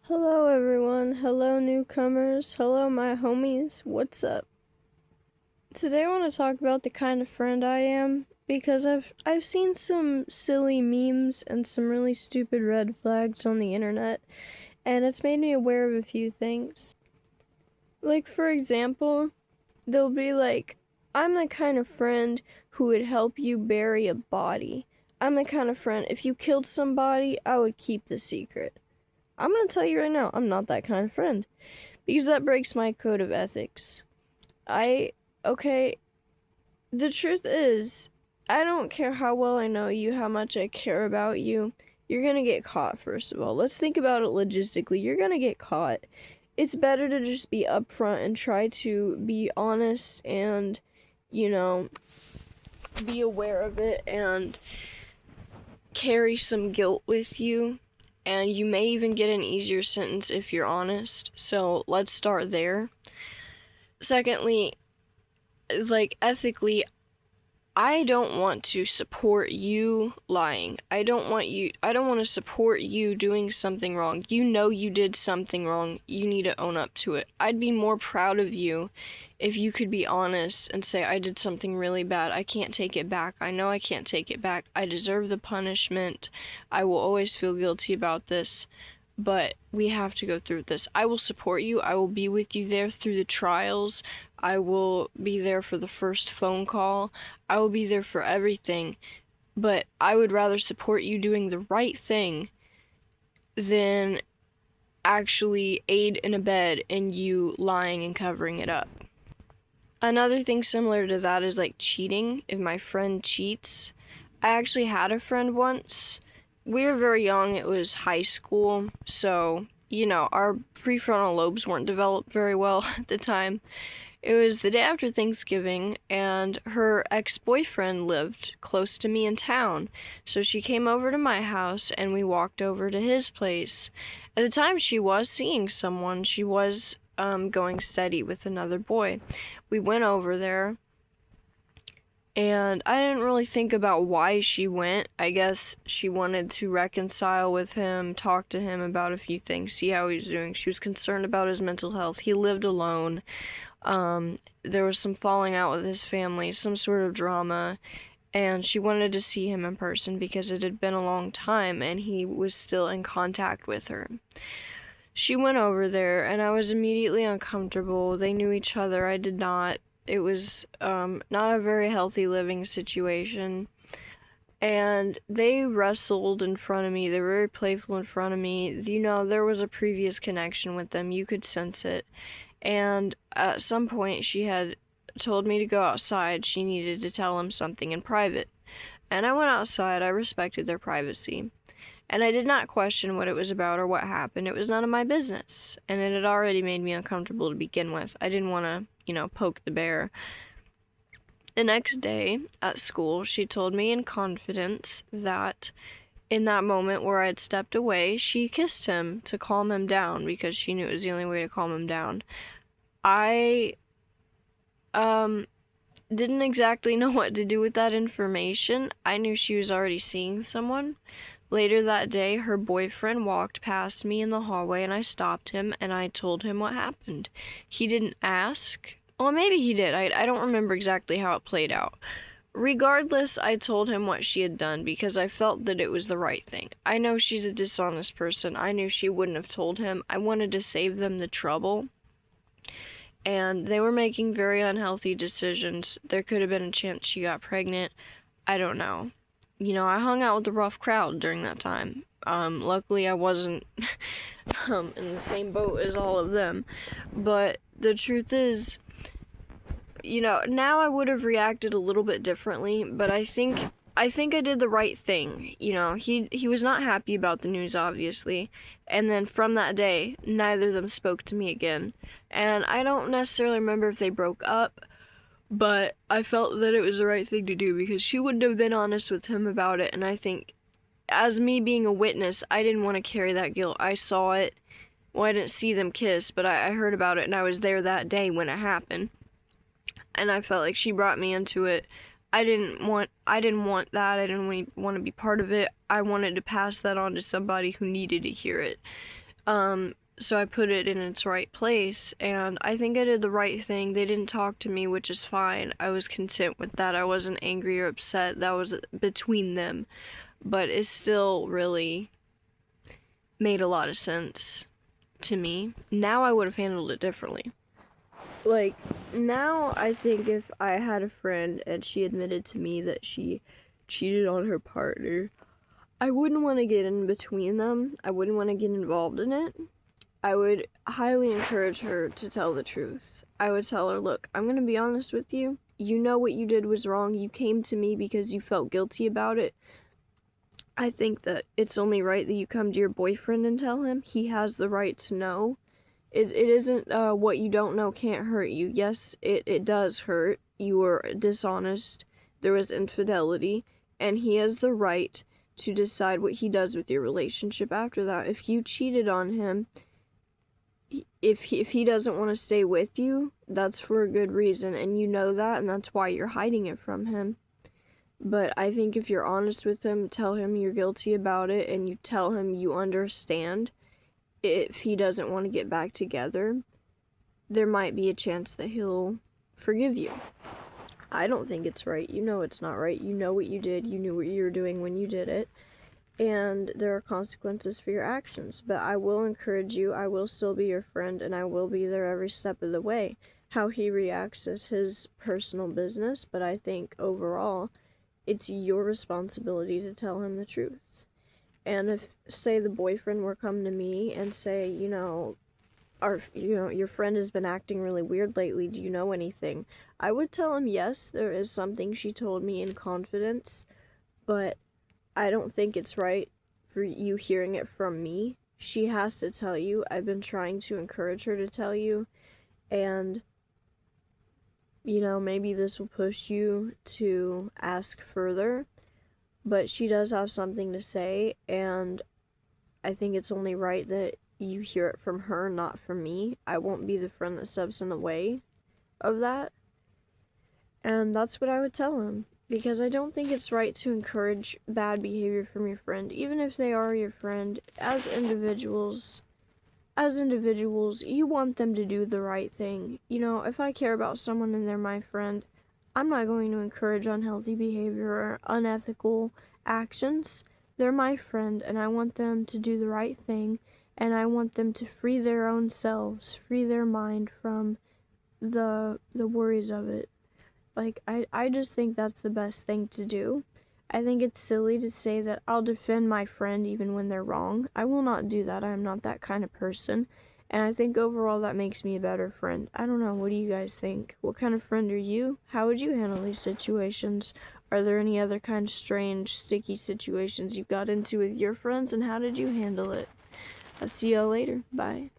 Hello everyone, hello newcomers, hello my homies, what's up? Today I want to talk about the kind of friend I am because I've seen some silly memes and some really stupid red flags on the internet, and it's made me aware of a few things. Like, for example, they'll be like, I'm the kind of friend who would help you bury a body. I'm the kind of friend, if you killed somebody, I would keep the secret. I'm gonna tell you right now, I'm not that kind of friend. Because that breaks my code of ethics. Okay, the truth is, I don't care how well I know you, how much I care about you. You're gonna get caught, first of all. Let's think about it logistically. You're gonna get caught. It's better to just be upfront and try to be honest and, you know, be aware of it and carry some guilt with you. And you may even get an easier sentence if you're honest. So let's start there. Secondly, like, ethically, I don't want to support you lying. I don't want to support you doing something wrong. You know you did something wrong. You need to own up to it. I'd be more proud of you if you could be honest and say, I did something really bad. I can't take it back. I know I can't take it back. I deserve the punishment. I will always feel guilty about this, but we have to go through this. I will support you. I will be with you there through the trials. I will be there for the first phone call. I will be there for everything. But I would rather support you doing the right thing than actually aid and abet in you lying and covering it up. Another thing similar to that is like cheating. If my friend cheats, I actually had a friend once. We were very young. It was high school, so our prefrontal lobes weren't developed very well at the time. It was the day after Thanksgiving, and her ex-boyfriend lived close to me in town. So she came over to my house, and we walked over to his place. At the time, she was seeing someone. She was going steady with another boy. We went over there, and I didn't really think about why she went. I guess she wanted to reconcile with him, talk to him about a few things, see how he's doing. She was concerned about his mental health. He lived alone. There was some falling out with his family, some sort of drama, and she wanted to see him in person because it had been a long time and he was still in contact with her. She went over there, and I was immediately uncomfortable. They knew each other. I did not. It was not a very healthy living situation. And they wrestled in front of me. They were very playful in front of me. There was a previous connection with them. You could sense it. And at some point, she had told me to go outside. She needed to tell him something in private. And I went outside. I respected their privacy. And I did not question what it was about or what happened. It was none of my business. And it had already made me uncomfortable to begin with. I didn't want to, poke the bear. The next day at school, she told me in confidence that in that moment where I had stepped away, she kissed him to calm him down because she knew it was the only way to calm him down. I didn't exactly know what to do with that information. I knew she was already seeing someone. Later that day, her boyfriend walked past me in the hallway, and I stopped him and I told him what happened. He didn't ask. Well, maybe he did. I don't remember exactly how it played out. Regardless, I told him what she had done because I felt that it was the right thing. I know she's a dishonest person. I knew she wouldn't have told him. I wanted to save them the trouble. And they were making very unhealthy decisions. There could have been a chance she got pregnant. I don't know. I hung out with a rough crowd during that time. Luckily I wasn't in the same boat as all of them. But the truth is, now I would have reacted a little bit differently, but I think I did the right thing. He was not happy about the news, obviously. And then from that day, neither of them spoke to me again. And I don't necessarily remember if they broke up, but I felt that it was the right thing to do because she wouldn't have been honest with him about it. And I think, as me being a witness, I didn't want to carry that guilt. I saw it. Well, I didn't see them kiss, but I heard about it, and I was there that day when it happened. And I felt like she brought me into it. I didn't want that. I didn't want to be part of it. I wanted to pass that on to somebody who needed to hear it. So I put it in its right place, and I think I did the right thing. They didn't talk to me, which is fine. I was content with that. I wasn't angry or upset. That was between them. But it still really made a lot of sense to me. Now I would have handled it differently. Like, now I think if I had a friend and she admitted to me that she cheated on her partner, I wouldn't want to get in between them. I wouldn't want to get involved in it. I would highly encourage her to tell the truth. I would tell her, look, I'm going to be honest with you. You know what you did was wrong. You came to me because you felt guilty about it. I think that it's only right that you come to your boyfriend and tell him. He has the right to know. It isn't what you don't know can't hurt you. Yes, it does hurt. You were dishonest. There was infidelity. And he has the right to decide what he does with your relationship after that. If you cheated on him, if he doesn't want to stay with you, that's for a good reason. And you know that, and that's why you're hiding it from him. But I think if you're honest with him, tell him you're guilty about it, and you tell him you understand if he doesn't want to get back together, there might be a chance that he'll forgive you. I don't think it's right. You know it's not right. You know what you did. You knew what you were doing when you did it. And there are consequences for your actions. But I will encourage you. I will still be your friend, and I will be there every step of the way. How he reacts is his personal business, but I think overall, it's your responsibility to tell him the truth. And if, say, the boyfriend were come to me and say, your friend has been acting really weird lately, do you know anything? I would tell him, yes, there is something she told me in confidence, but I don't think it's right for you hearing it from me. She has to tell you. I've been trying to encourage her to tell you, and maybe this will push you to ask further. But she does have something to say, and I think it's only right that you hear it from her, not from me. I won't be the friend that steps in the way of that. And that's what I would tell him. Because I don't think it's right to encourage bad behavior from your friend, even if they are your friend. As individuals, you want them to do the right thing. If I care about someone and they're my friend, I'm not going to encourage unhealthy behavior or unethical actions. They're my friend, and I want them to do the right thing, and I want them to free their own selves, free their mind from the worries of it. I just think that's the best thing to do. I think it's silly to say that I'll defend my friend even when they're wrong. I will not do that. I'm not that kind of person. And I think overall that makes me a better friend. I don't know. What do you guys think? What kind of friend are you? How would you handle these situations? Are there any other kind of strange, sticky situations you got into with your friends, and how did you handle it? I'll see y'all later. Bye.